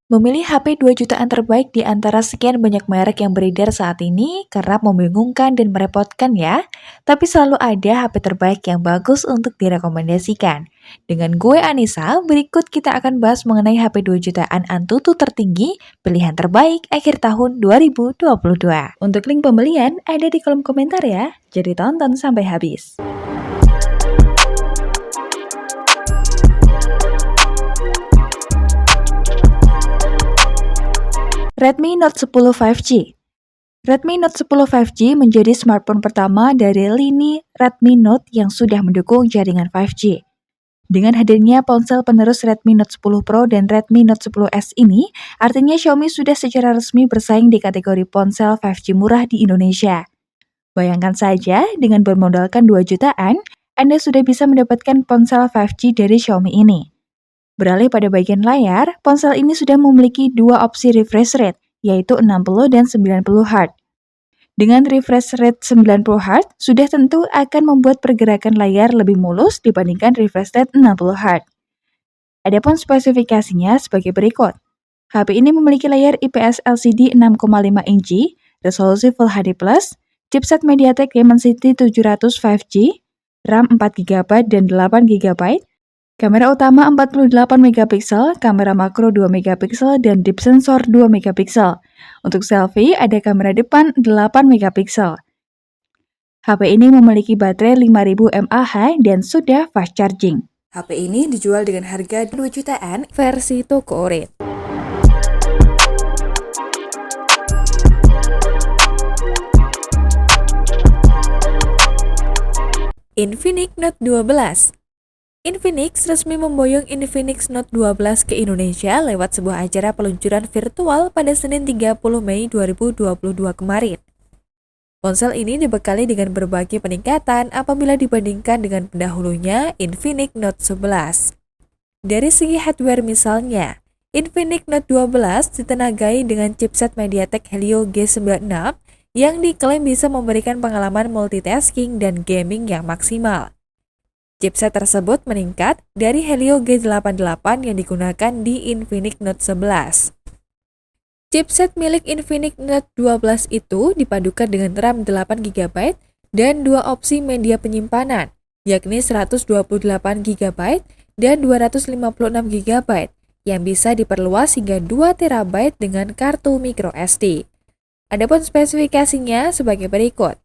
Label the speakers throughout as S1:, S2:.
S1: Memilih HP 2 jutaan terbaik di antara sekian banyak merek yang beredar saat ini kerap membingungkan dan merepotkan ya. Tapi selalu ada HP terbaik yang bagus untuk direkomendasikan. Dengan gue Anissa, berikut kita akan bahas mengenai HP 2 jutaan Antutu tertinggi, pilihan terbaik akhir tahun 2022. Untuk link pembelian ada di kolom komentar ya, jadi tonton sampai habis. Redmi Note 10 5G. Redmi Note 10 5G menjadi smartphone pertama dari lini Redmi Note yang sudah mendukung jaringan 5G. Dengan hadirnya ponsel penerus Redmi Note 10 Pro dan Redmi Note 10S ini, artinya Xiaomi sudah secara resmi bersaing di kategori ponsel 5G murah di Indonesia. Bayangkan saja, dengan bermodalkan 2 jutaan, Anda sudah bisa mendapatkan ponsel 5G dari Xiaomi ini. Beralih pada bagian layar, ponsel ini sudah memiliki dua opsi refresh rate, yaitu 60 dan 90 Hz. Dengan refresh rate 90 Hz, sudah tentu akan membuat pergerakan layar lebih mulus dibandingkan refresh rate 60 Hz. Adapun spesifikasinya sebagai berikut. HP ini memiliki layar IPS LCD 6,5 inci, resolusi Full HD+, chipset MediaTek Dimensity 700 5G, RAM 4GB dan 8GB, kamera utama 48 megapiksel, kamera makro 2 megapiksel, dan deep sensor 2 megapiksel. Untuk selfie, ada kamera depan 8 megapiksel. HP ini memiliki baterai 5000 mAh dan sudah fast charging. HP ini dijual dengan harga 2 jutaan versi toko orit. Infinix Note 12. Infinix resmi memboyong Infinix Note 12 ke Indonesia lewat sebuah acara peluncuran virtual pada Senin 30 Mei 2022 kemarin. Ponsel ini dibekali dengan berbagai peningkatan apabila dibandingkan dengan pendahulunya Infinix Note 11. Dari segi hardware misalnya, Infinix Note 12 ditenagai dengan chipset MediaTek Helio G96 yang diklaim bisa memberikan pengalaman multitasking dan gaming yang maksimal. Chipset tersebut meningkat dari Helio G88 yang digunakan di Infinix Note 11. Chipset milik Infinix Note 12 itu dipadukan dengan RAM 8GB dan dua opsi media penyimpanan, yakni 128GB dan 256GB, yang bisa diperluas hingga 2TB dengan kartu microSD. Adapun spesifikasinya sebagai berikut.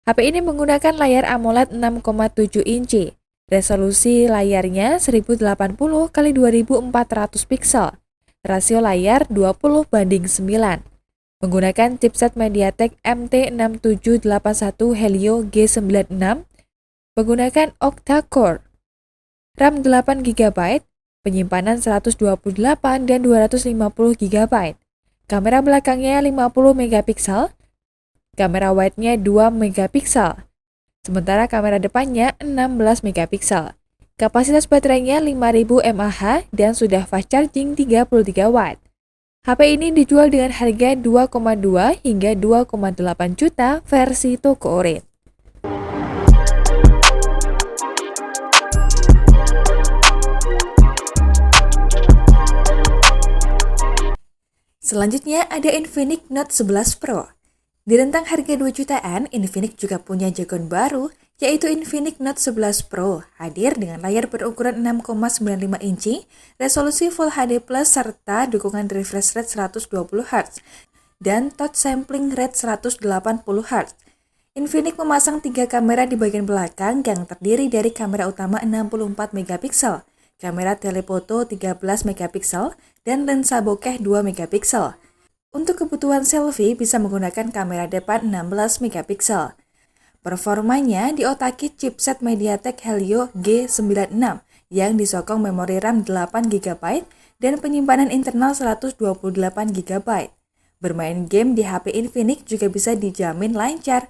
S1: HP ini menggunakan layar AMOLED 6,7 inci. Resolusi layarnya 1080x2400 pixel. Rasio layar 20:9. Menggunakan chipset MediaTek MT6781 Helio G96. Menggunakan octa-core. RAM 8GB, penyimpanan 128 dan 250GB. Kamera belakangnya 50 megapiksel. Kamera wide-nya 2 megapiksel. Sementara kamera depannya 16 megapiksel. Kapasitas baterainya 5000 mAh dan sudah fast charging 33 watt. HP ini dijual dengan harga 2,2 hingga 2,8 juta versi toko orit. Selanjutnya ada Infinix Note 11 Pro. Di rentang harga 2 jutaan, Infinix juga punya jagoan baru, yaitu Infinix Note 11 Pro, hadir dengan layar berukuran 6,95 inci, resolusi Full HD+, serta dukungan refresh rate 120 Hz, dan touch sampling rate 180 Hz. Infinix memasang 3 kamera di bagian belakang yang terdiri dari kamera utama 64 megapiksel, kamera telefoto 13 megapiksel, dan lensa bokeh 2 megapiksel. Untuk kebutuhan selfie bisa menggunakan kamera depan 16 megapiksel. Performanya diotaki chipset MediaTek Helio G96 yang disokong memori RAM 8GB dan penyimpanan internal 128GB. Bermain game di HP Infinix juga bisa dijamin lancar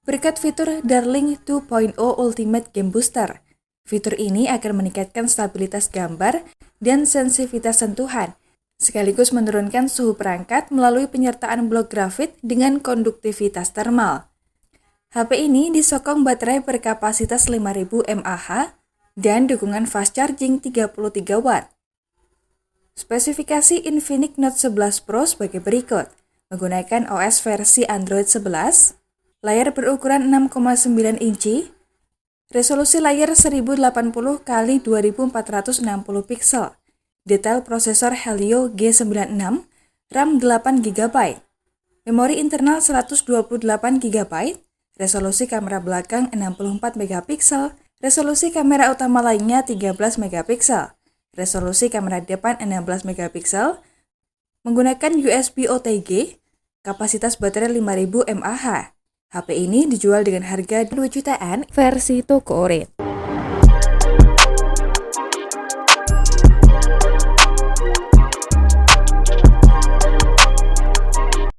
S1: berkat fitur Darling 2.0 Ultimate Game Booster. Fitur ini akan meningkatkan stabilitas gambar dan sensitivitas sentuhan, sekaligus menurunkan suhu perangkat melalui penyertaan blok grafit dengan konduktivitas thermal. HP ini disokong baterai berkapasitas 5000 mAh dan dukungan fast charging 33 watt. Spesifikasi Infinix Note 11 Pro sebagai berikut. Menggunakan OS versi Android 11, layar berukuran 6,9 inci, resolusi layar 1080 x 2460 pixel, detail prosesor Helio G96, RAM 8 GB, memori internal 128 GB, resolusi kamera belakang 64 megapiksel, resolusi kamera utama lainnya 13 megapiksel, resolusi kamera depan 16 megapiksel, menggunakan USB OTG, kapasitas baterai 5000 mAh. HP ini dijual dengan harga 2 jutaan versi toko oren.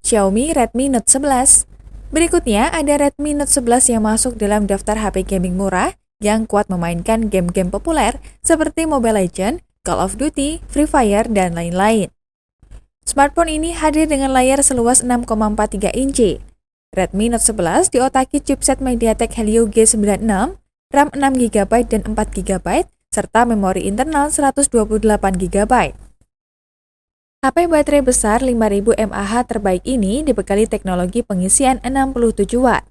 S1: Xiaomi Redmi Note 11. Berikutnya ada Redmi Note 11 yang masuk dalam daftar HP gaming murah yang kuat memainkan game-game populer seperti Mobile Legends, Call of Duty, Free Fire, dan lain-lain. Smartphone ini hadir dengan layar seluas 6,43 inci. Redmi Note 11 diotaki chipset MediaTek Helio G96, RAM 6 GB dan 4 GB, serta memori internal 128 GB. HP baterai besar 5000 mAh terbaik ini dibekali teknologi pengisian 67 Watt.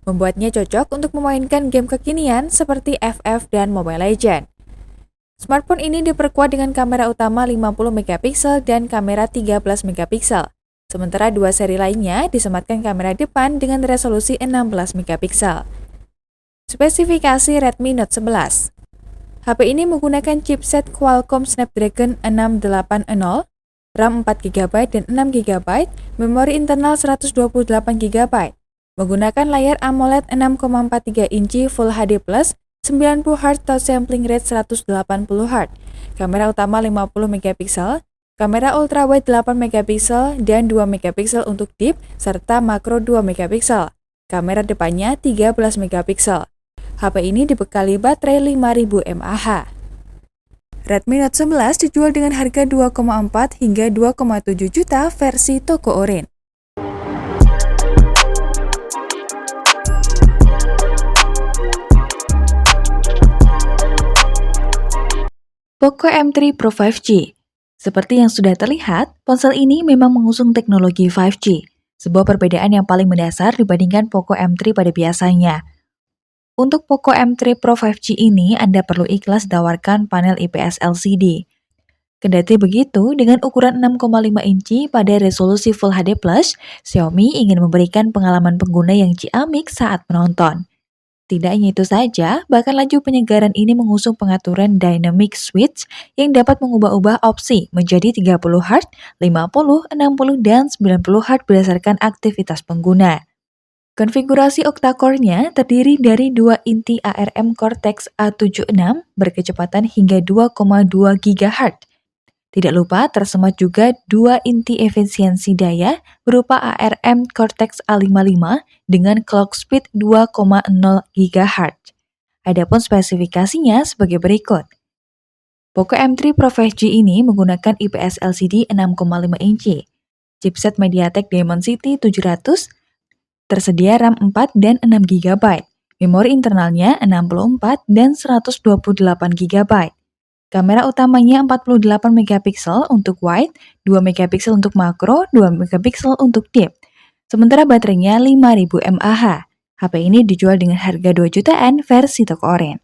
S1: Membuatnya cocok untuk memainkan game kekinian seperti FF dan Mobile Legends. Smartphone ini diperkuat dengan kamera utama 50 megapiksel dan kamera 13 megapiksel. Sementara dua seri lainnya disematkan kamera depan dengan resolusi 16 megapiksel. Spesifikasi Redmi Note 11. HP ini menggunakan chipset Qualcomm Snapdragon 680, RAM 4 GB dan 6 GB, memori internal 128 GB. Menggunakan layar AMOLED 6,43 inci Full HD+, 90Hz touch sampling rate 180Hz, kamera utama 50 megapiksel, kamera ultrawide 8 megapiksel dan 2 megapiksel untuk deep, serta makro 2 megapiksel. Kamera depannya 13 megapiksel. HP ini dibekali baterai 5000 mAh. Redmi Note 11 dijual dengan harga 2,4 hingga 2,7 juta versi toko oren. Poco M3 Pro 5G. Seperti yang sudah terlihat, ponsel ini memang mengusung teknologi 5G, sebuah perbedaan yang paling mendasar dibandingkan Poco M3 pada biasanya. Untuk Poco M3 Pro 5G ini, Anda perlu ikhlas tawarkan panel IPS LCD. Kendati begitu, dengan ukuran 6,5 inci pada resolusi Full HD+, Xiaomi ingin memberikan pengalaman pengguna yang ciamik saat menonton. Tidak hanya itu saja, bahkan laju penyegaran ini mengusung pengaturan Dynamic Switch yang dapat mengubah-ubah opsi menjadi 30Hz, 50, 60, dan 90Hz berdasarkan aktivitas pengguna. Konfigurasi octa-core-nya terdiri dari 2 inti ARM Cortex A76 berkecepatan hingga 2,2 GHz. Tidak lupa tersemat juga 2 inti efisiensi daya berupa ARM Cortex A55 dengan clock speed 2,0 GHz. Adapun spesifikasinya sebagai berikut. Poco M3 Pro 5G ini menggunakan IPS LCD 6,5 inci, chipset MediaTek Dimensity 700, tersedia RAM 4 dan 6 GB, memori internalnya 64 dan 128 GB. Kamera utamanya 48 megapiksel untuk wide, 2 megapiksel untuk makro, 2 megapiksel untuk deep. Sementara baterainya 5000 mAh. HP ini dijual dengan harga 2 jutaan versi toko oren.